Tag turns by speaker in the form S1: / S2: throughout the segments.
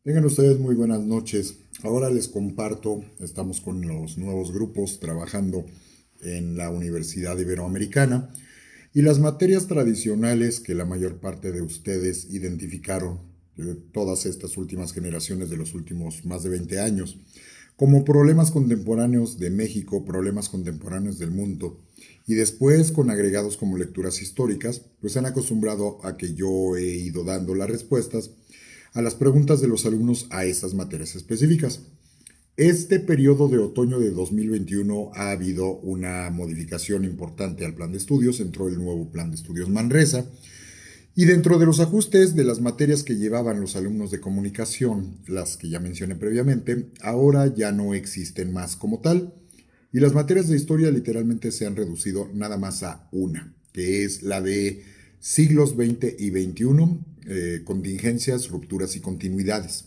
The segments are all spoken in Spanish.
S1: Tengan ustedes muy buenas noches. Ahora les comparto, estamos con los nuevos grupos trabajando en la Universidad Iberoamericana y las materias tradicionales que la mayor parte de ustedes identificaron, todas estas últimas generaciones de los últimos más de 20 años, como problemas contemporáneos de México, problemas contemporáneos del mundo, y después con agregados como lecturas históricas, pues se han acostumbrado a que yo he ido dando las respuestas a las preguntas de los alumnos a estas materias específicas. Este periodo de otoño de 2021 ha habido una modificación importante al plan de estudios, entró el nuevo plan de estudios Manresa, y dentro de los ajustes de las materias que llevaban los alumnos de comunicación, las que ya mencioné previamente, ahora ya no existen más como tal, y las materias de historia literalmente se han reducido nada más a una, que es la de siglos XX y XXI, contingencias, rupturas y continuidades,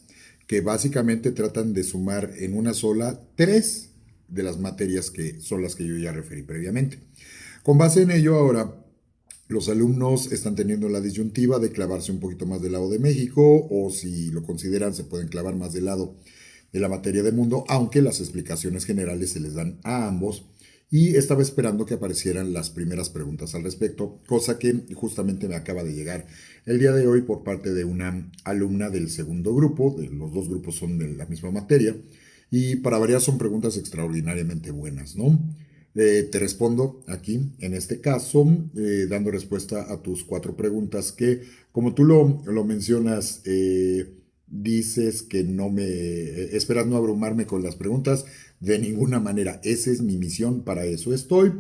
S1: que básicamente tratan de sumar en una sola tres de las materias que son las que yo ya referí previamente. Con base en ello, ahora los alumnos están teniendo la disyuntiva de clavarse un poquito más del lado de México o si lo consideran se pueden clavar más del lado de la materia de mundo, aunque las explicaciones generales se les dan a ambos. Y estaba esperando que aparecieran las primeras preguntas al respecto, cosa que justamente me acaba de llegar el día de hoy por parte de una alumna del segundo grupo, de los dos grupos son de la misma materia, y para variar son preguntas extraordinariamente buenas, ¿no? Te respondo aquí, en este caso, dando respuesta a tus cuatro preguntas que, como tú lo mencionas, dices que no me esperas no abrumarme con las preguntas de ninguna manera. Esa es mi misión, para eso estoy.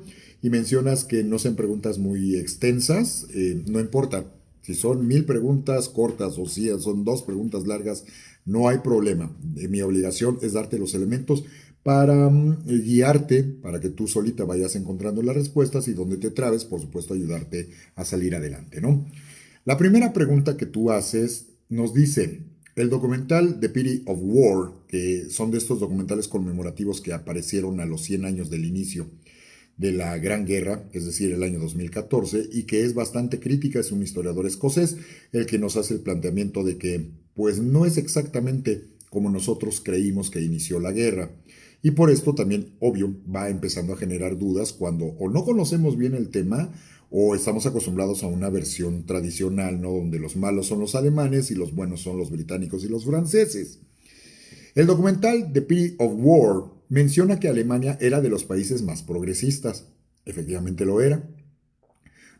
S1: Y mencionas que no sean preguntas muy extensas, no importa. Si son 1000 preguntas cortas o si son dos preguntas largas, no hay problema. Mi obligación es darte los elementos para guiarte, para que tú solita vayas encontrando las respuestas y donde te trabes, por supuesto, ayudarte a salir adelante, ¿no? La primera pregunta que tú haces nos dice, el documental The Pity of War, que son de estos documentales conmemorativos que aparecieron a los 100 años del inicio de la Gran Guerra, es decir, el año 2014, y que es bastante crítica, es un historiador escocés, el que nos hace el planteamiento de que, pues, no es exactamente como nosotros creímos que inició la guerra. Y por esto también, obvio, va empezando a generar dudas cuando o no conocemos bien el tema o estamos acostumbrados a una versión tradicional, ¿no? Donde los malos son los alemanes y los buenos son los británicos y los franceses. El documental The Pity of War menciona que Alemania era de los países más progresistas. Efectivamente lo era.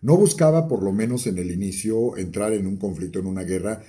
S1: No buscaba, por lo menos en el inicio, entrar en un conflicto, en una guerra,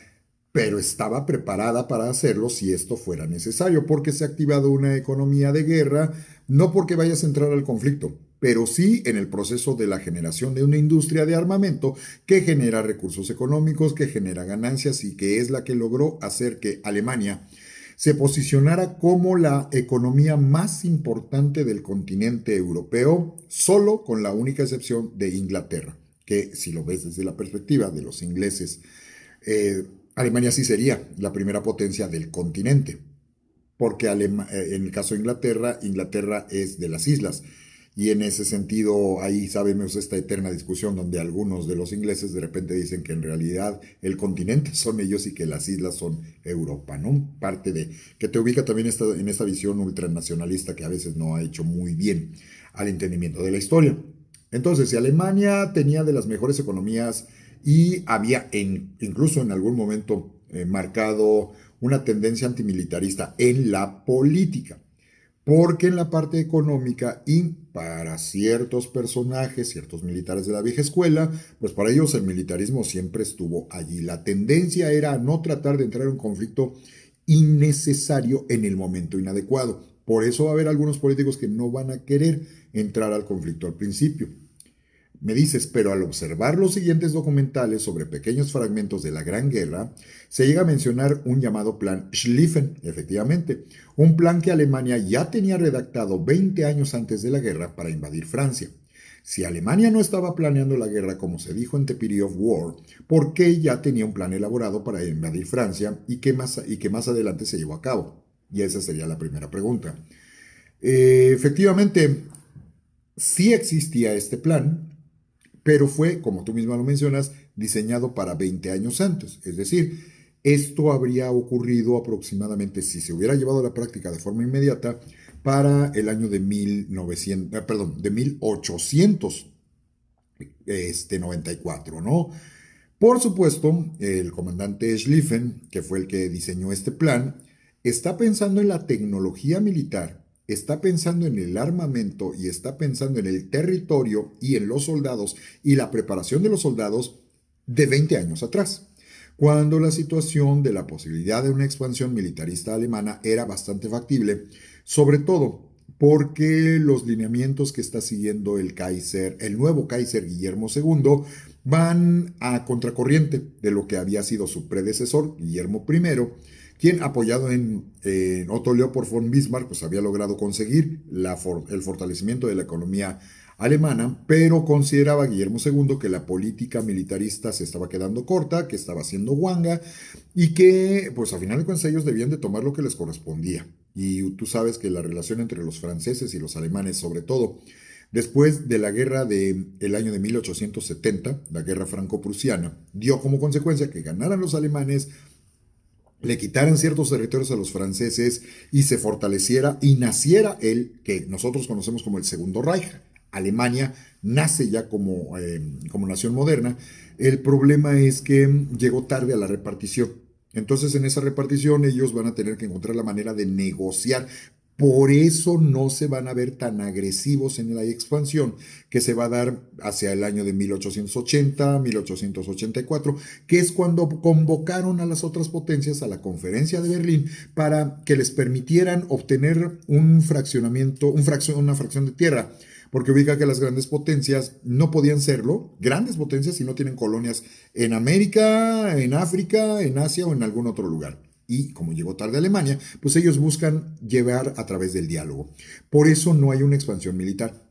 S1: pero estaba preparada para hacerlo si esto fuera necesario, porque se ha activado una economía de guerra, no porque vayas a entrar al conflicto, pero sí en el proceso de la generación de una industria de armamento que genera recursos económicos, que genera ganancias y que es la que logró hacer que Alemania se posicionara como la economía más importante del continente europeo, solo con la única excepción de Inglaterra, que si lo ves desde la perspectiva de los ingleses, Alemania sí sería la primera potencia del continente, porque en el caso de Inglaterra, Inglaterra es de las islas. Y en ese sentido, ahí sabemos esta eterna discusión donde algunos de los ingleses de repente dicen que en realidad el continente son ellos y que las islas son Europa, ¿no? Parte de que te ubica también en esta visión ultranacionalista que a veces no ha hecho muy bien al entendimiento de la historia. Entonces, si Alemania tenía de las mejores economías y había incluso en algún momento marcado una tendencia antimilitarista en la política, porque en la parte económica y para ciertos personajes, ciertos militares de la vieja escuela, pues para ellos el militarismo siempre estuvo allí. La tendencia era no tratar de entrar en un conflicto innecesario en el momento inadecuado. Por eso va a haber algunos políticos que no van a querer entrar al conflicto al principio. Me dices, pero al observar los siguientes documentales sobre pequeños fragmentos de la Gran Guerra, se llega a mencionar un llamado Plan Schlieffen, efectivamente, un plan que Alemania ya tenía redactado 20 años antes de la guerra para invadir Francia. Si Alemania no estaba planeando la guerra como se dijo en The Pity of War, ¿por qué ya tenía un plan elaborado para invadir Francia y que más adelante se llevó a cabo? Y esa sería la primera pregunta. Efectivamente, sí existía este plan, pero fue, como tú misma lo mencionas, diseñado para 20 años antes. Es decir, Esto habría ocurrido aproximadamente, si se hubiera llevado a la práctica de forma inmediata, para el año de 1900, perdón, de 1894, ¿no? Por supuesto, el comandante Schlieffen, que fue el que diseñó este plan, está pensando en la tecnología militar, está pensando en el armamento y está pensando en el territorio y en los soldados y la preparación de los soldados de 20 años atrás, cuando la situación de la posibilidad de una expansión militarista alemana era bastante factible, sobre todo porque los lineamientos que está siguiendo el Kaiser, el nuevo Kaiser Guillermo II, van a contracorriente de lo que había sido su predecesor, Guillermo I, quien, apoyado en Otto Leopold von Bismarck, pues había logrado conseguir el fortalecimiento de la economía alemana, pero consideraba Guillermo II que la política militarista se estaba quedando corta, que estaba haciendo guanga y que, pues a final de cuentas, ellos debían de tomar lo que les correspondía. Y tú sabes que la relación entre los franceses y los alemanes, sobre todo después de la guerra del año de 1870, la guerra franco-prusiana, dio como consecuencia que ganaran los alemanes, le quitaran ciertos territorios a los franceses y se fortaleciera y naciera el que nosotros conocemos como el Segundo Reich. Alemania nace ya como nación moderna. El problema es que llegó tarde a la repartición. Entonces en esa repartición ellos van a tener que encontrar la manera de negociar. Por eso no se van a ver tan agresivos en la expansión que se va a dar hacia el año de 1880, 1884, que es cuando convocaron a las otras potencias a la conferencia de Berlín para que les permitieran obtener un fraccionamiento, una fracción de tierra. Porque ubica que las grandes potencias no podían serlo, grandes potencias, si no tienen colonias en América, en África, en Asia o en algún otro lugar. Y como llegó tarde Alemania, pues ellos buscan llevar a través del diálogo. Por eso no hay una expansión militar.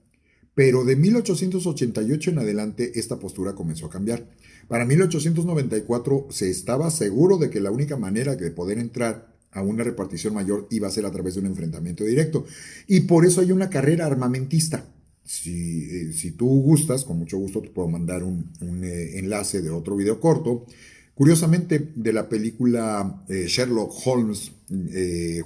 S1: Pero de 1888 en adelante esta postura comenzó a cambiar. Para 1894 se estaba seguro de que la única manera de poder entrar a una repartición mayor iba a ser a través de un enfrentamiento directo. Y por eso hay una carrera armamentista. Si tú gustas, con mucho gusto te puedo mandar un enlace de otro video corto. Curiosamente, de la película Sherlock Holmes,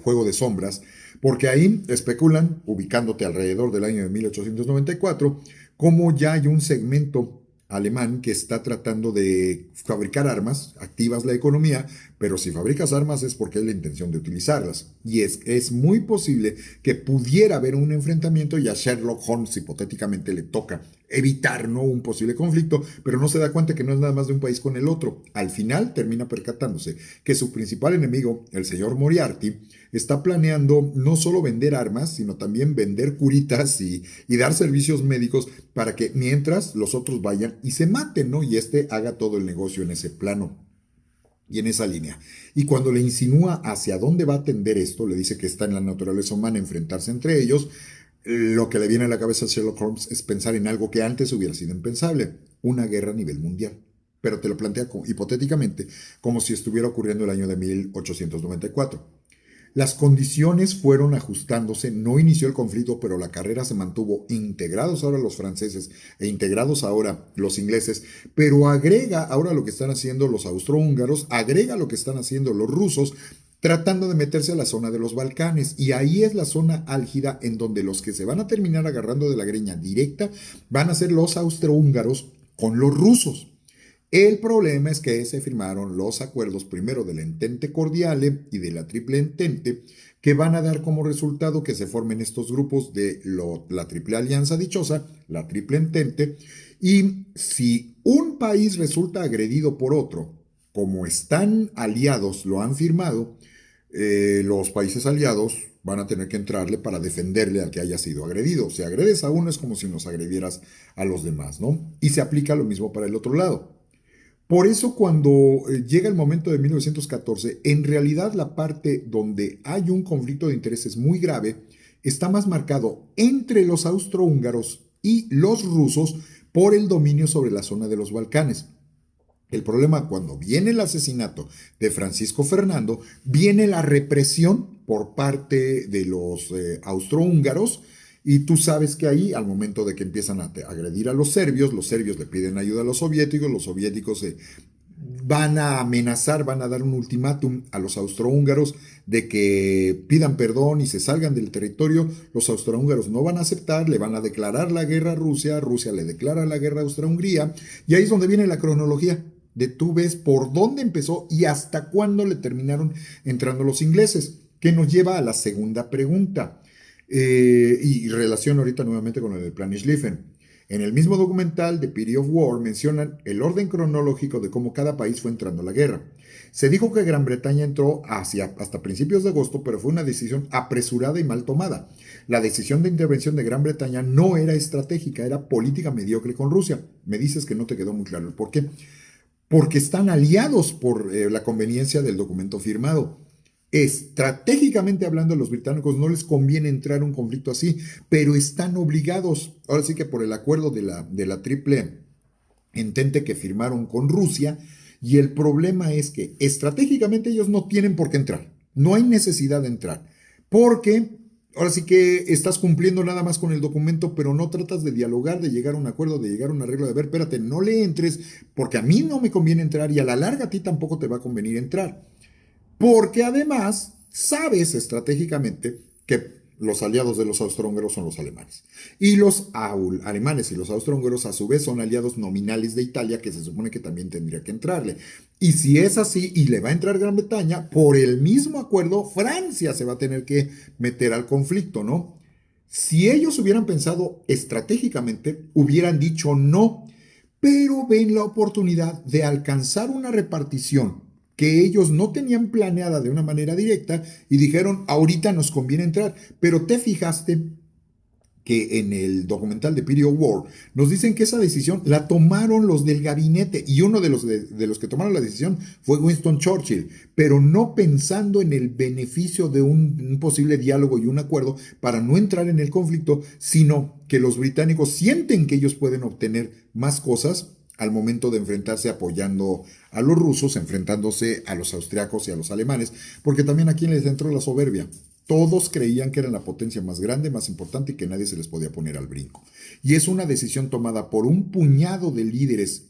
S1: Juego de Sombras, porque ahí especulan, ubicándote alrededor del año de 1894, cómo ya hay un segmento alemán que está tratando de fabricar armas, activas la economía, pero si fabricas armas es porque hay la intención de utilizarlas. Y es muy posible que pudiera haber un enfrentamiento y a Sherlock Holmes hipotéticamente le toca evitar, ¿no?, un posible conflicto, pero no se da cuenta que no es nada más de un país con el otro. Al final termina percatándose que su principal enemigo, el señor Moriarty, está planeando no solo vender armas, sino también vender curitas y dar servicios médicos para que mientras los otros vayan y se maten, ¿no? Y haga todo el negocio en ese plano y en esa línea. Y cuando le insinúa hacia dónde va a tender esto, le dice que está en la naturaleza humana enfrentarse entre ellos, lo que le viene a la cabeza a Sherlock Holmes es pensar en algo que antes hubiera sido impensable, una guerra a nivel mundial. Pero te lo plantea hipotéticamente como si estuviera ocurriendo el año de 1894. Las condiciones fueron ajustándose, no inició el conflicto, pero la carrera se mantuvo, integrados ahora los franceses e integrados ahora los ingleses, pero agrega ahora lo que están haciendo los austrohúngaros, agrega lo que están haciendo los rusos, tratando de meterse a la zona de los Balcanes, y ahí es la zona álgida en donde los que se van a terminar agarrando de la greña directa van a ser los austrohúngaros con los rusos. El problema es que se firmaron los acuerdos primero del Entente Cordiale y de la Triple Entente, que van a dar como resultado que se formen estos grupos de la Triple Alianza Dichosa, la Triple Entente, y si un país resulta agredido por otro, como están aliados, lo han firmado, los países aliados van a tener que entrarle para defenderle al que haya sido agredido. Si agredes a uno es como si nos agredieras a los demás, ¿no? Y se aplica lo mismo para el otro lado. Por eso cuando llega el momento de 1914, en realidad la parte donde hay un conflicto de intereses muy grave está más marcado entre los austrohúngaros y los rusos por el dominio sobre la zona de los Balcanes. El problema, cuando viene el asesinato de Francisco Fernando, viene la represión por parte de los austrohúngaros, y tú sabes que ahí, al momento de que empiezan a agredir a los serbios le piden ayuda a los soviéticos van a amenazar, van a dar un ultimátum a los austrohúngaros de que pidan perdón y se salgan del territorio. Los austrohúngaros no van a aceptar, le van a declarar la guerra a Rusia, Rusia le declara la guerra a Austria-Hungría, y ahí es donde viene la cronología de tú ves por dónde empezó y hasta cuándo le terminaron entrando los ingleses, que nos lleva a la segunda pregunta, y relación ahorita nuevamente con el plan Schlieffen. En el mismo documental de Pity of War mencionan el orden cronológico de cómo cada país fue entrando a la guerra. Se dijo que Gran Bretaña entró hasta principios de agosto, pero fue una decisión apresurada y mal tomada. La decisión de intervención de Gran Bretaña no era estratégica, era política mediocre con Rusia. Me dices que no te quedó muy claro el por qué. Porque están aliados por la conveniencia del documento firmado. Estratégicamente hablando, a los británicos no les conviene entrar en un conflicto así, pero están obligados, ahora sí que por el acuerdo de la triple entente que firmaron con Rusia, y el problema es que estratégicamente ellos no tienen por qué entrar, no hay necesidad de entrar, porque ahora sí que estás cumpliendo nada más con el documento, pero no tratas de dialogar, de llegar a un acuerdo, de llegar a un arreglo, de ver, espérate, no le entres, porque a mí no me conviene entrar y a la larga a ti tampoco te va a convenir entrar. Porque además sabes estratégicamente que los aliados de los austrohúngaros son los alemanes. Y los alemanes y los austrohúngaros a su vez son aliados nominales de Italia, que se supone que también tendría que entrarle. Y si es así y le va a entrar Gran Bretaña, por el mismo acuerdo, Francia se va a tener que meter al conflicto, ¿no? Si ellos hubieran pensado estratégicamente, hubieran dicho no, pero ven la oportunidad de alcanzar una repartición que ellos no tenían planeada de una manera directa y dijeron, ahorita nos conviene entrar. Pero te fijaste que en el documental de Pity of War nos dicen que esa decisión la tomaron los del gabinete, y uno de los que tomaron la decisión fue Winston Churchill, pero no pensando en el beneficio de un posible diálogo y un acuerdo para no entrar en el conflicto, sino que los británicos sienten que ellos pueden obtener más cosas al momento de enfrentarse apoyando a los rusos, enfrentándose a los austriacos y a los alemanes, porque también aquí les entró la soberbia. Todos creían que eran la potencia más grande, más importante, y que nadie se les podía poner al brinco. Y es una decisión tomada por un puñado de líderes,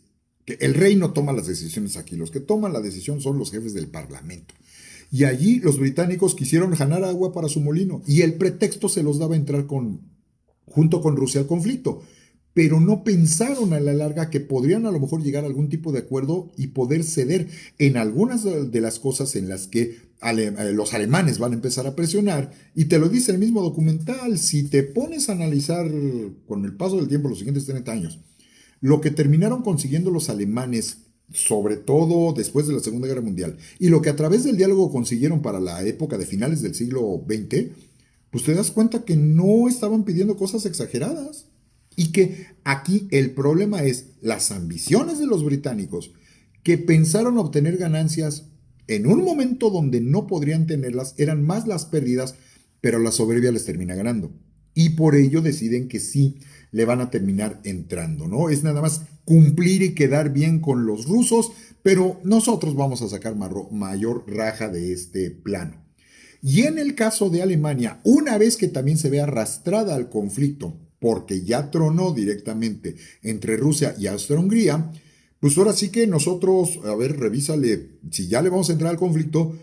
S1: que el rey no toma las decisiones aquí, los que toman la decisión son los jefes del parlamento. Y allí los británicos quisieron ganar agua para su molino, y el pretexto se los daba entrar junto con Rusia al conflicto. Pero no pensaron a la larga que podrían a lo mejor llegar a algún tipo de acuerdo y poder ceder en algunas de las cosas en las que los alemanes van a empezar a presionar. Y te lo dice el mismo documental, si te pones a analizar con el paso del tiempo los siguientes 30 años, lo que terminaron consiguiendo los alemanes, sobre todo después de la Segunda Guerra Mundial, y lo que a través del diálogo consiguieron para la época de finales del siglo XX, pues te das cuenta que no estaban pidiendo cosas exageradas. Y que aquí el problema es las ambiciones de los británicos, que pensaron obtener ganancias en un momento donde no podrían tenerlas, eran más las pérdidas, pero la soberbia les termina ganando. Y por ello deciden que sí le van a terminar entrando, ¿no? Es nada más cumplir y quedar bien con los rusos, pero nosotros vamos a sacar mayor raja de este plano. Y en el caso de Alemania, una vez que también se ve arrastrada al conflicto, porque ya tronó directamente entre Rusia y Austria-Hungría, pues ahora sí que nosotros, a ver, revísale, si ya le vamos a entrar al conflicto,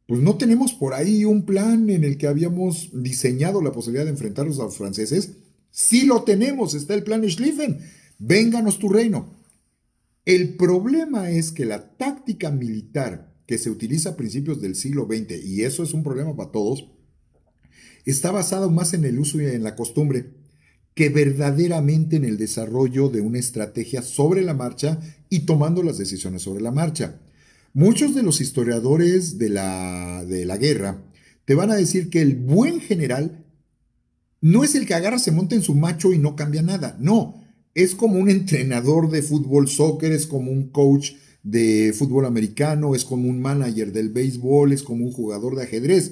S1: pues no tenemos por ahí un plan en el que habíamos diseñado la posibilidad de enfrentarnos a los franceses. Sí lo tenemos, está el plan Schlieffen, vénganos tu reino. El problema es que la táctica militar que se utiliza a principios del siglo XX, y eso es un problema para todos, está basado más en el uso y en la costumbre que verdaderamente en el desarrollo de una estrategia sobre la marcha y tomando las decisiones sobre la marcha. Muchos de los historiadores de la guerra te van a decir que el buen general no es el que agarra, se monta en su macho y no cambia nada. No, es como un entrenador de fútbol, soccer, es como un coach de fútbol americano, es como un manager del béisbol, es como un jugador de ajedrez.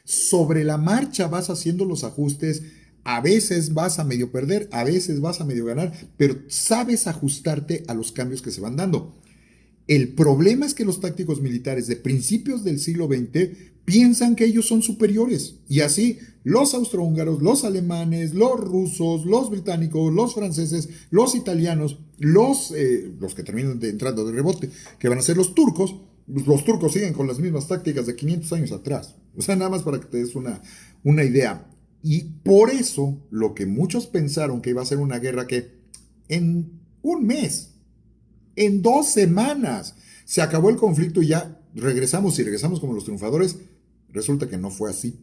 S1: Sobre la marcha vas haciendo los ajustes. A veces vas a medio perder, a veces vas a medio ganar, pero sabes ajustarte a los cambios que se van dando. El problema es que los tácticos militares de principios del siglo XX piensan que ellos son superiores. Y así los austrohúngaros, los alemanes, los rusos, los británicos, los franceses, los italianos, los que terminan entrando de rebote, que van a ser los turcos siguen con las mismas tácticas de 500 años atrás. O sea, nada más para que te des una idea. Y por eso lo que muchos pensaron que iba a ser una guerra que en un mes, en 2 semanas, se acabó el conflicto y ya regresamos y regresamos como los triunfadores, resulta que no fue así.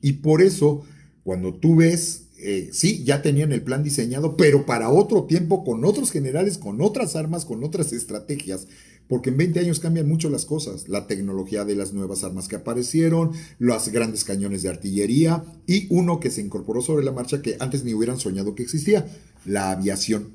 S1: Y por eso, cuando tú ves, sí, ya tenían el plan diseñado, pero para otro tiempo, con otros generales, con otras armas, con otras estrategias, porque en 20 años cambian mucho las cosas, la tecnología de las nuevas armas que aparecieron, los grandes cañones de artillería y uno que se incorporó sobre la marcha que antes ni hubieran soñado que existía, la aviación.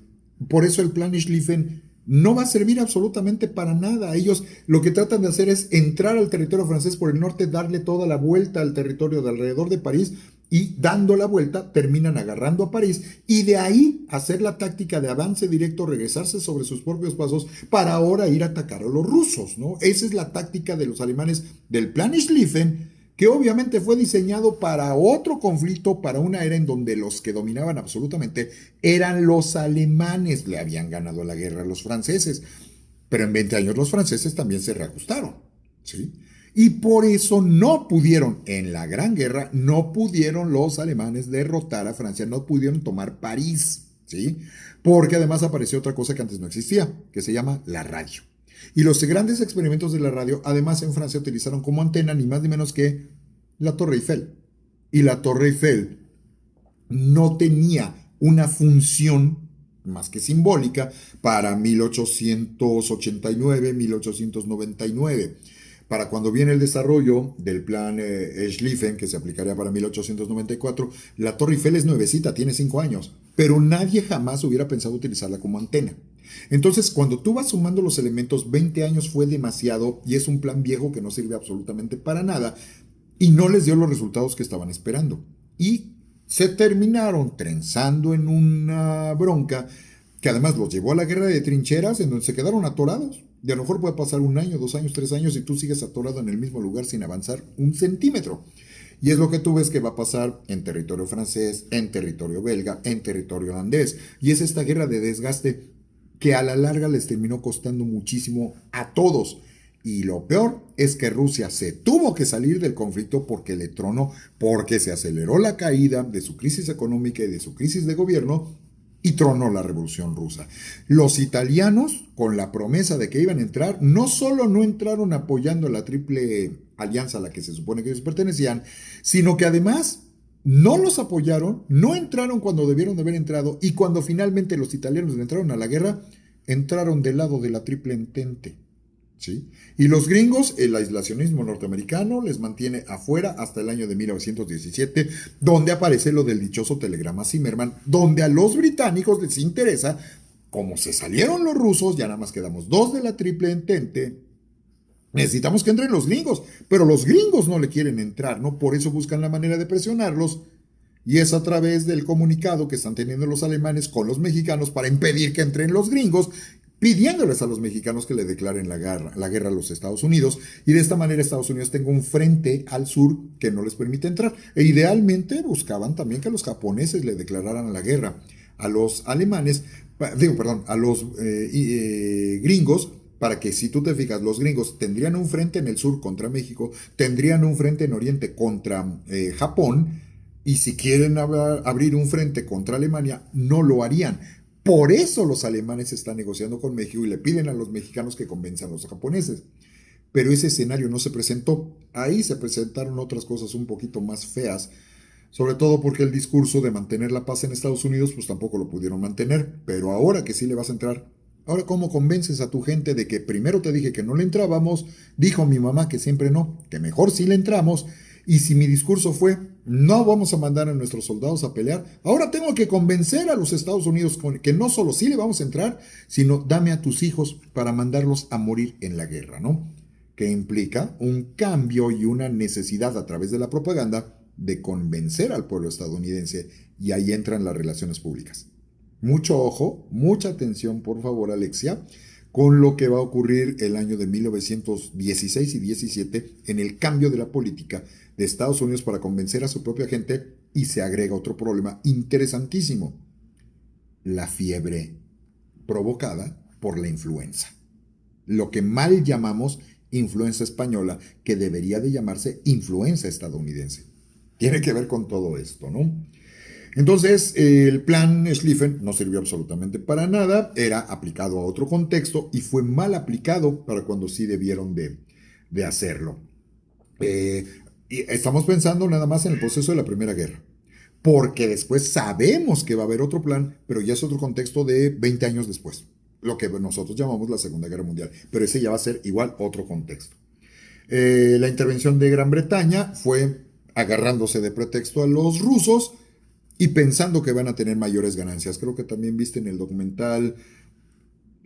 S1: Por eso el plan Schlieffen no va a servir absolutamente para nada. Ellos lo que tratan de hacer es entrar al territorio francés por el norte, darle toda la vuelta al territorio de alrededor de París y dando la vuelta terminan agarrando a París y de ahí hacer la táctica de avance directo, regresarse sobre sus propios pasos para ahora ir a atacar a los rusos, ¿no? Esa es la táctica de los alemanes del plan Schlieffen, que obviamente fue diseñado para otro conflicto, para una era en donde los que dominaban absolutamente eran los alemanes. Le habían ganado la guerra a los franceses, pero en 20 años los franceses también se reajustaron, ¿sí? Y por eso no pudieron, en la Gran Guerra, no pudieron los alemanes derrotar a Francia, no pudieron tomar París, ¿sí? Porque además apareció otra cosa que antes no existía, que se llama la radio. Y los grandes experimentos de la radio, además en Francia utilizaron como antena ni más ni menos que la Torre Eiffel. Y la Torre Eiffel no tenía una función más que simbólica para 1889, 1899. Para cuando viene el desarrollo del plan Schlieffen, que se aplicaría para 1894, la Torre Eiffel es nuevecita, tiene 5 años, pero nadie jamás hubiera pensado utilizarla como antena. Entonces, cuando tú vas sumando los elementos, 20 años fue demasiado y es un plan viejo que no sirve absolutamente para nada y no les dio los resultados que estaban esperando. Y se terminaron trenzando en una bronca que además los llevó a la guerra de trincheras en donde se quedaron atorados. Y a lo mejor puede pasar 1 año, 2 años, 3 años y tú sigues atorado en el mismo lugar sin avanzar 1 centímetro. Y es lo que tú ves que va a pasar en territorio francés, en territorio belga, en territorio holandés. Y es esta guerra de desgaste que a la larga les terminó costando muchísimo a todos. Y lo peor es que Rusia se tuvo que salir del conflicto porque le tronó, porque se aceleró la caída de su crisis económica y de su crisis de gobierno y tronó la revolución rusa. Los italianos, con la promesa de que iban a entrar, no solo no entraron apoyando la triple alianza a la que se supone que ellos pertenecían, sino que además no los apoyaron, no entraron cuando debieron de haber entrado y cuando finalmente los italianos entraron a la guerra, entraron del lado de la triple entente. ¿Sí? Y los gringos, el aislacionismo norteamericano les mantiene afuera hasta el año de 1917, donde aparece lo del dichoso telegrama Zimmerman, donde a los británicos les interesa, como se salieron los rusos, ya nada más quedamos 2 de la triple entente, necesitamos que entren los gringos, pero los gringos no le quieren entrar, ¿no? Por eso buscan la manera de presionarlos, y es a través del comunicado que están teniendo los alemanes con los mexicanos para impedir que entren los gringos, pidiéndoles a los mexicanos que le declaren la guerra a los Estados Unidos, y de esta manera Estados Unidos tenga un frente al sur que no les permite entrar. E idealmente buscaban también que los japoneses le declararan la guerra a los alemanes, a los gringos, para que si tú te fijas, los gringos tendrían un frente en el sur contra México, tendrían un frente en Oriente contra Japón, y si quieren abrir un frente contra Alemania, no lo harían. Por eso los alemanes están negociando con México y le piden a los mexicanos que convenzan a los japoneses. Pero ese escenario no se presentó. Ahí se presentaron otras cosas un poquito más feas, sobre todo porque el discurso de mantener la paz en Estados Unidos pues tampoco lo pudieron mantener. Pero ahora que sí le vas a entrar, ahora ¿cómo convences a tu gente de que primero te dije que no le entrábamos, dijo mi mamá que siempre no, que mejor sí le entramos, y si mi discurso fue no vamos a mandar a nuestros soldados a pelear, ahora tengo que convencer a los Estados Unidos que no solo sí le vamos a entrar, sino dame a tus hijos para mandarlos a morir en la guerra, ¿no? Que implica un cambio y una necesidad a través de la propaganda de convencer al pueblo estadounidense, y ahí entran las relaciones públicas. Mucho ojo, mucha atención, por favor, Alexia, con lo que va a ocurrir el año de 1916 y 17 en el cambio de la política de Estados Unidos para convencer a su propia gente, y se agrega otro problema interesantísimo: la fiebre provocada por la influenza. Lo que mal llamamos influenza española, que debería de llamarse influenza estadounidense. Tiene que ver con todo esto, ¿no? Entonces, el plan Schlieffen no sirvió absolutamente para nada, era aplicado a otro contexto y fue mal aplicado para cuando sí debieron de hacerlo. Y estamos pensando nada más en el proceso de la Primera Guerra, porque después sabemos que va a haber otro plan, pero ya es otro contexto de 20 años después, lo que nosotros llamamos la Segunda Guerra Mundial, pero ese ya va a ser igual otro contexto. La intervención de Gran Bretaña fue agarrándose de pretexto a los rusos y pensando que van a tener mayores ganancias. Creo que también viste en el documental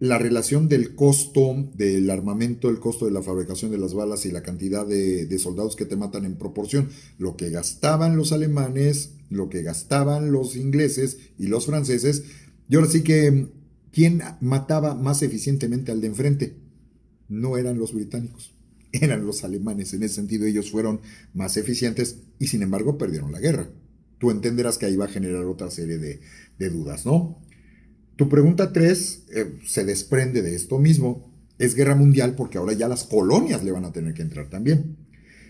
S1: la relación del costo del armamento, el costo de la fabricación de las balas y la cantidad de soldados que te matan en proporción. Lo que gastaban los alemanes, lo que gastaban los ingleses y los franceses. Y ahora sí que, ¿quién mataba más eficientemente al de enfrente? No eran los británicos, eran los alemanes. En ese sentido, ellos fueron más eficientes y sin embargo perdieron la guerra. Tú entenderás que ahí va a generar otra serie de dudas, ¿no? Tu pregunta 3 se desprende de esto mismo. Es guerra mundial porque ahora ya las colonias le van a tener que entrar también.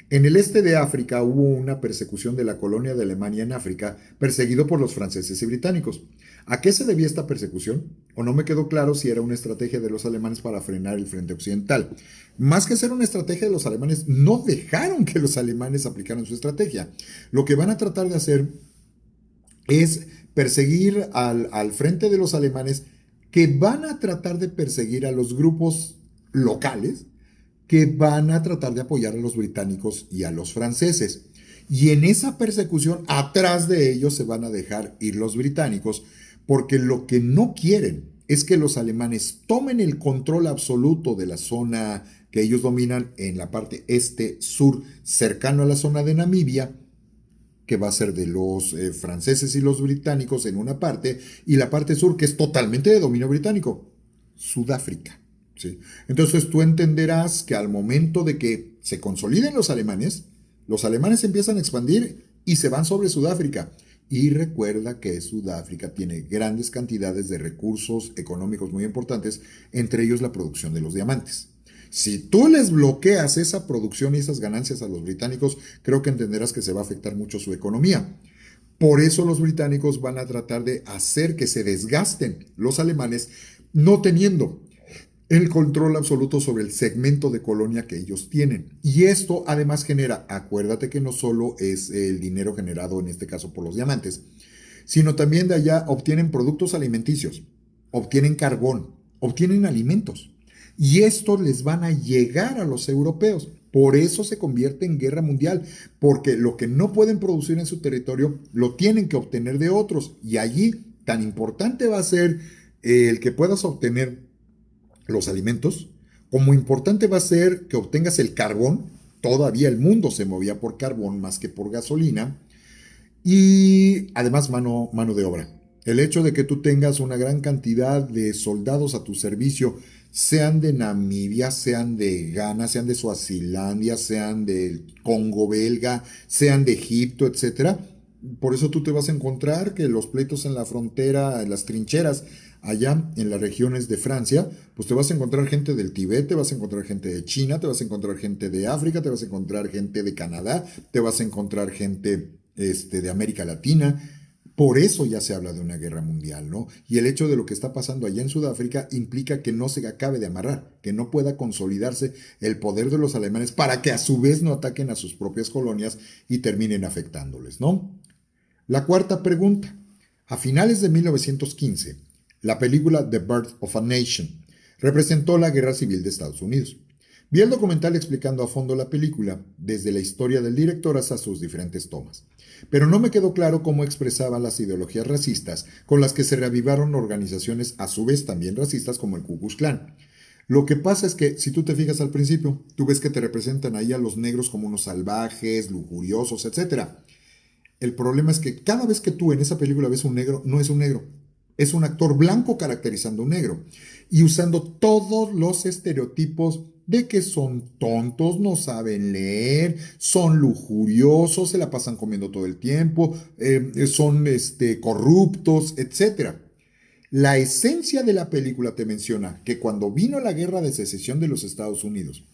S1: En el este de África hubo una persecución de la colonia de Alemania en África, perseguido por los franceses y británicos. ¿A qué se debía esta persecución? O no me quedó claro si era una estrategia de los alemanes para frenar el frente occidental. Más que ser una estrategia de los alemanes, no dejaron que los alemanes aplicaran su estrategia. Lo que van a tratar de hacer es perseguir al frente de los alemanes, que van a tratar de perseguir a los grupos locales, que van a tratar de apoyar a los británicos y a los franceses. Y en esa persecución, atrás de ellos se van a dejar ir los británicos, porque lo que no quieren es que los alemanes tomen el control absoluto de la zona que ellos dominan en la parte este-sur, cercano a la zona de Namibia, que va a ser de los franceses y los británicos en una parte, y la parte sur, que es totalmente de dominio británico, Sudáfrica. ¿Sí? Entonces tú entenderás que al momento de que se consoliden los alemanes empiezan a expandir y se van sobre Sudáfrica. Y recuerda que Sudáfrica tiene grandes cantidades de recursos económicos muy importantes, entre ellos la producción de los diamantes. Si tú les bloqueas esa producción y esas ganancias a los británicos, creo que entenderás que se va a afectar mucho su economía. Por eso los británicos van a tratar de hacer que se desgasten los alemanes, no teniendo el control absoluto sobre el segmento de colonia que ellos tienen. Y esto además genera, acuérdate que no solo es el dinero generado en este caso por los diamantes, sino también de allá obtienen productos alimenticios, obtienen carbón, obtienen alimentos. Y estos les van a llegar a los europeos. Por eso se convierte en guerra mundial, porque lo que no pueden producir en su territorio lo tienen que obtener de otros. Y allí tan importante va a ser el que puedas obtener los alimentos, como importante va a ser que obtengas el carbón. Todavía el mundo se movía por carbón más que por gasolina. Y además mano de obra. El hecho de que tú tengas una gran cantidad de soldados a tu servicio, sean de Namibia, sean de Ghana, sean de Suazilandia, sean del Congo belga, sean de Egipto, etcétera. Por eso tú te vas a encontrar que los pleitos en la frontera, en las trincheras, allá en las regiones de Francia, pues te vas a encontrar gente del Tíbet, te vas a encontrar gente de China, te vas a encontrar gente de África, te vas a encontrar gente de Canadá, te vas a encontrar gente de América Latina. Por eso ya se habla de una guerra mundial, ¿no? Y el hecho de lo que está pasando allá en Sudáfrica implica que no se acabe de amarrar, que no pueda consolidarse el poder de los alemanes para que a su vez no ataquen a sus propias colonias y terminen afectándoles, ¿no? La cuarta pregunta. A finales de 1915, la película The Birth of a Nation representó la guerra civil de Estados Unidos. Vi el documental explicando a fondo la película, desde la historia del director hasta sus diferentes tomas. Pero no me quedó claro cómo expresaba las ideologías racistas con las que se reavivaron organizaciones a su vez también racistas como el Ku Klux Klan. Lo que pasa es que, si tú te fijas al principio, tú ves que te representan ahí a los negros como unos salvajes, lujuriosos, etc. El problema es que cada vez que tú en esa película ves un negro, no es un negro, Es un actor blanco caracterizando a un negro y usando todos los estereotipos de que son tontos, no saben leer, son lujuriosos, se la pasan comiendo todo el tiempo, son corruptos, etcétera. La esencia de la película te menciona que cuando vino la guerra de secesión de los Estados Unidos,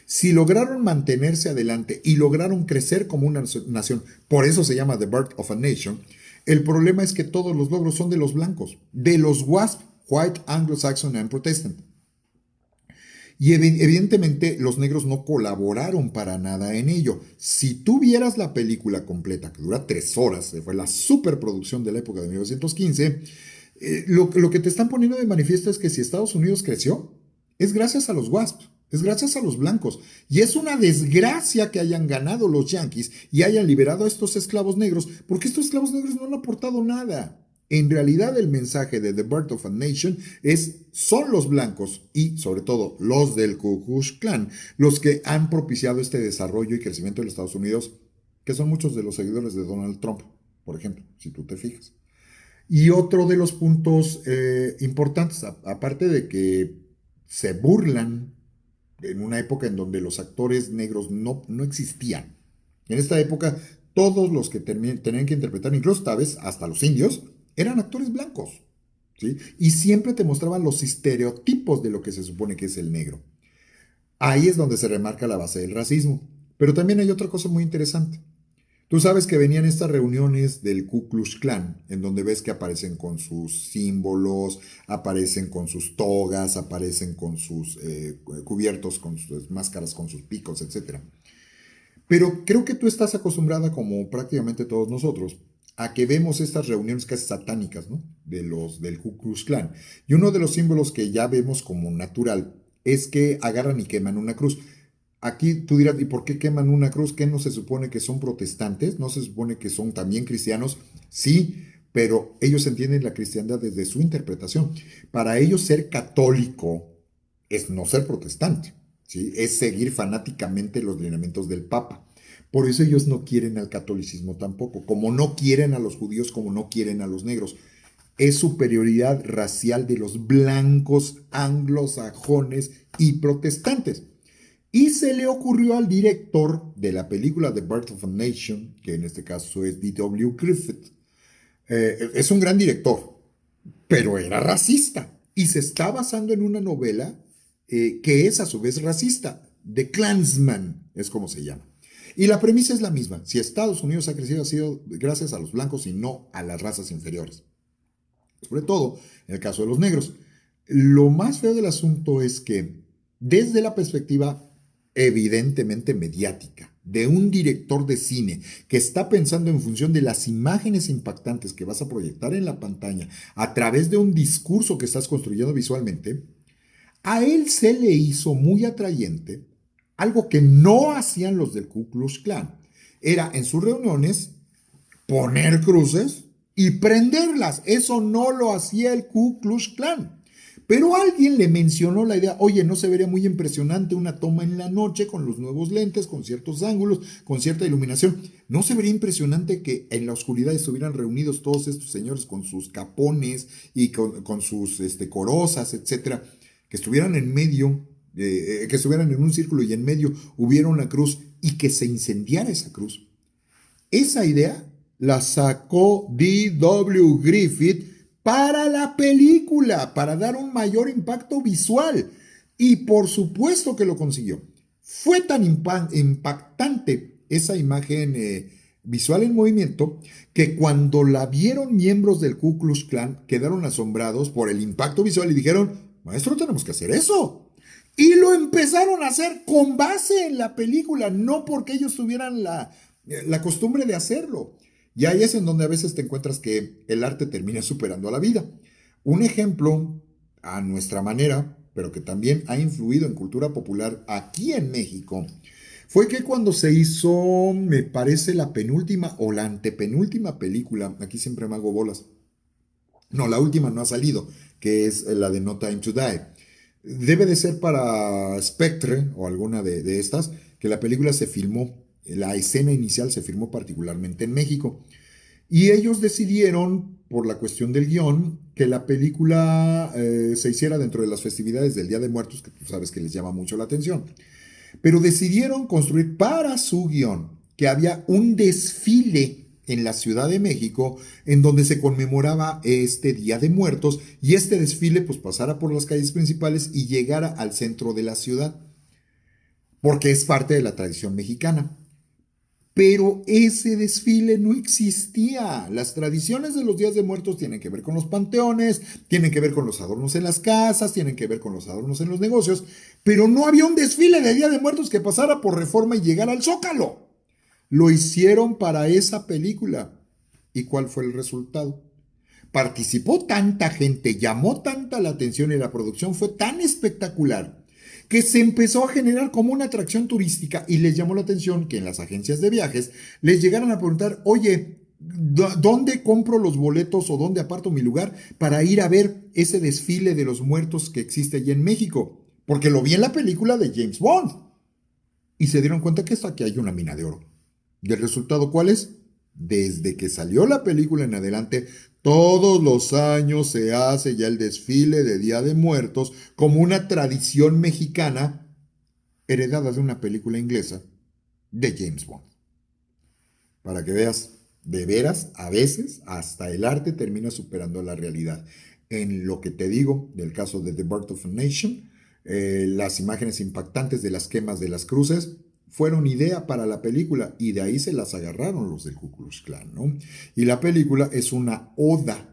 S1: si lograron mantenerse adelante y lograron crecer como una nación, por eso se llama The Birth of a Nation, el problema es que todos los logros son de los blancos, de los WASP, White, Anglo-Saxon and Protestant. Y evidentemente los negros no colaboraron para nada en ello. Si tú vieras la película completa, que dura 3 horas, fue la superproducción de la época de 1915, lo que te están poniendo de manifiesto es que si Estados Unidos creció, es gracias a los WASP, es gracias a los blancos. Y es una desgracia que hayan ganado los yanquis y hayan liberado a estos esclavos negros, porque estos esclavos negros no han aportado nada. En realidad el mensaje de The Birth of a Nation son los blancos y sobre todo los del Ku Klux Klan los que han propiciado este desarrollo y crecimiento de los Estados Unidos, que son muchos de los seguidores de Donald Trump, por ejemplo, si tú te fijas. Y otro de los puntos importantes, aparte de que se burlan en una época en donde los actores negros no existían. En esta época, todos los que tenían que interpretar, incluso tal vez hasta los indios, eran actores blancos. ¿Sí? Y siempre te mostraban los estereotipos de lo que se supone que es el negro. Ahí es donde se remarca la base del racismo. Pero también hay otra cosa muy interesante. Tú sabes que venían estas reuniones del Ku Klux Klan, en donde ves que aparecen con sus símbolos, aparecen con sus togas, aparecen con sus cubiertos, con sus máscaras, con sus picos, etc. Pero creo que tú estás acostumbrada, como prácticamente todos nosotros, a que vemos estas reuniones casi satánicas, ¿no? Del Ku Klux Klan. Y uno de los símbolos que ya vemos como natural es que agarran y queman una cruz. Aquí tú dirás, ¿y por qué queman una cruz? ¿Qué no se supone que son protestantes? ¿No se supone que son también cristianos? Sí, pero ellos entienden la cristiandad desde su interpretación. Para ellos ser católico es no ser protestante, ¿sí? Es seguir fanáticamente los lineamientos del Papa. Por eso ellos no quieren al catolicismo tampoco, como no quieren a los judíos, como no quieren a los negros. Es superioridad racial de los blancos, anglosajones y protestantes. Y se le ocurrió al director de la película The Birth of a Nation, que en este caso es D.W. Griffith, es un gran director, pero era racista. Y se está basando en una novela que es a su vez racista. The Klansman es como se llama. Y la premisa es la misma. Si Estados Unidos ha crecido, ha sido gracias a los blancos y no a las razas inferiores. Sobre todo en el caso de los negros. Lo más feo del asunto es que desde la perspectiva evidentemente mediática, de un director de cine que está pensando en función de las imágenes impactantes que vas a proyectar en la pantalla a través de un discurso que estás construyendo visualmente, a él se le hizo muy atrayente algo que no hacían los del Ku Klux Klan. Era en sus reuniones poner cruces y prenderlas. Eso no lo hacía el Ku Klux Klan. Pero alguien le mencionó la idea, oye, ¿no se vería muy impresionante una toma en la noche con los nuevos lentes, con ciertos ángulos, con cierta iluminación? ¿No se vería impresionante que en la oscuridad estuvieran reunidos todos estos señores con sus capones y con sus corozas, etcétera? Que estuvieran en medio, que estuvieran en un círculo y en medio hubiera una cruz y que se incendiara esa cruz. Esa idea la sacó D.W. Griffith para la película, para dar un mayor impacto visual. Y por supuesto que lo consiguió. Fue tan impactante esa imagen visual en movimiento que cuando la vieron miembros del Ku Klux Klan quedaron asombrados por el impacto visual y dijeron, maestro, tenemos que hacer eso. Y lo empezaron a hacer con base en la película, no porque ellos tuvieran la costumbre de hacerlo. Y ahí es en donde a veces te encuentras que el arte termina superando a la vida. Un ejemplo, a nuestra manera, pero que también ha influido en cultura popular aquí en México, fue que cuando se hizo, me parece, la penúltima o la antepenúltima película, aquí siempre me hago bolas, no, la última no ha salido, que es la de No Time to Die. Debe de ser para Spectre o alguna de estas, que la película se filmó, la escena inicial se filmó particularmente en México. Y ellos decidieron, por la cuestión del guión, que la película se hiciera dentro de las festividades del Día de Muertos, que tú sabes que les llama mucho la atención. Pero decidieron construir para su guión que había un desfile en la Ciudad de México en donde se conmemoraba este Día de Muertos y este desfile pues pasara por las calles principales y llegara al centro de la ciudad, porque es parte de la tradición mexicana. Pero ese desfile no existía. Las tradiciones de los días de muertos tienen que ver con los panteones, tienen que ver con los adornos en las casas, tienen que ver con los adornos en los negocios, pero no había un desfile de Día de Muertos que pasara por Reforma y llegara al Zócalo. Lo hicieron para esa película. ¿Y cuál fue el resultado? Participó tanta gente, llamó tanta la atención y la producción fue tan espectacular que se empezó a generar como una atracción turística y les llamó la atención que en las agencias de viajes les llegaran a preguntar, oye, ¿dónde compro los boletos o dónde aparto mi lugar para ir a ver ese desfile de los muertos que existe allí en México? Porque lo vi en la película de James Bond. Y se dieron cuenta que aquí hay una mina de oro. ¿Y el resultado cuál es? Desde que salió la película en adelante, todos los años se hace ya el desfile de Día de Muertos como una tradición mexicana heredada de una película inglesa de James Bond. Para que veas, de veras, a veces hasta el arte termina superando la realidad. En lo que te digo del caso de The Birth of a Nation, las imágenes impactantes de las quemas de las cruces fueron idea para la película y de ahí se las agarraron los del Ku Klux Klan, ¿no? Y la película es una oda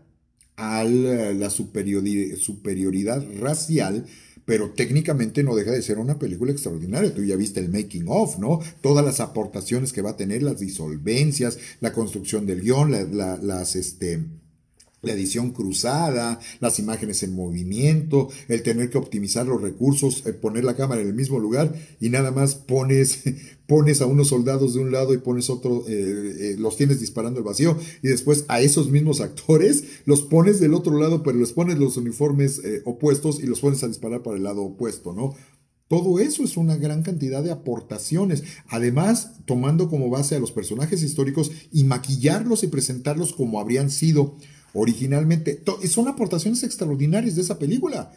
S1: a la superioridad racial, pero técnicamente no deja de ser una película extraordinaria. Tú ya viste el making of, ¿no? Todas las aportaciones que va a tener, las disolvencias, la construcción del guión, la edición cruzada, las imágenes en movimiento, el tener que optimizar los recursos, poner la cámara en el mismo lugar y nada más pones a unos soldados de un lado y pones otro, los tienes disparando al vacío y después a esos mismos actores los pones del otro lado, pero les pones los uniformes opuestos y los pones a disparar para el lado opuesto, ¿no? Todo eso es una gran cantidad de aportaciones. Además, tomando como base a los personajes históricos y maquillarlos y presentarlos como habrían sido originalmente. Son aportaciones extraordinarias de esa película.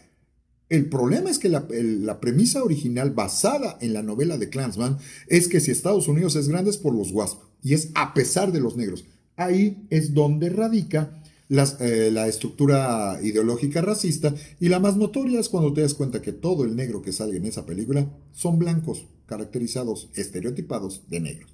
S1: El problema es que la premisa original basada en la novela de Klansman es que si Estados Unidos es grande es por los WASP y es a pesar de los negros. Ahí es donde radica la estructura ideológica racista y la más notoria es cuando te das cuenta que todo el negro que sale en esa película son blancos, caracterizados, estereotipados de negros.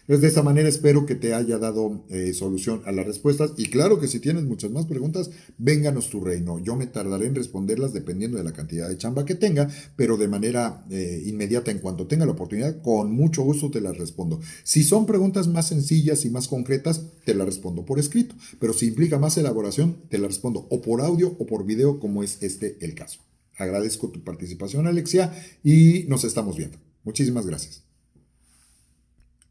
S1: Entonces, de esa manera espero que te haya dado solución a las respuestas. Y claro que si tienes muchas más preguntas, vénganos tu reino. Yo me tardaré en responderlas dependiendo de la cantidad de chamba que tenga, pero de manera inmediata, en cuanto tenga la oportunidad, con mucho gusto te las respondo. Si son preguntas más sencillas y más concretas, te las respondo por escrito. Pero si implica más elaboración, te las respondo o por audio o por video, como es el caso. Agradezco tu participación, Alexia, y nos estamos viendo. Muchísimas gracias.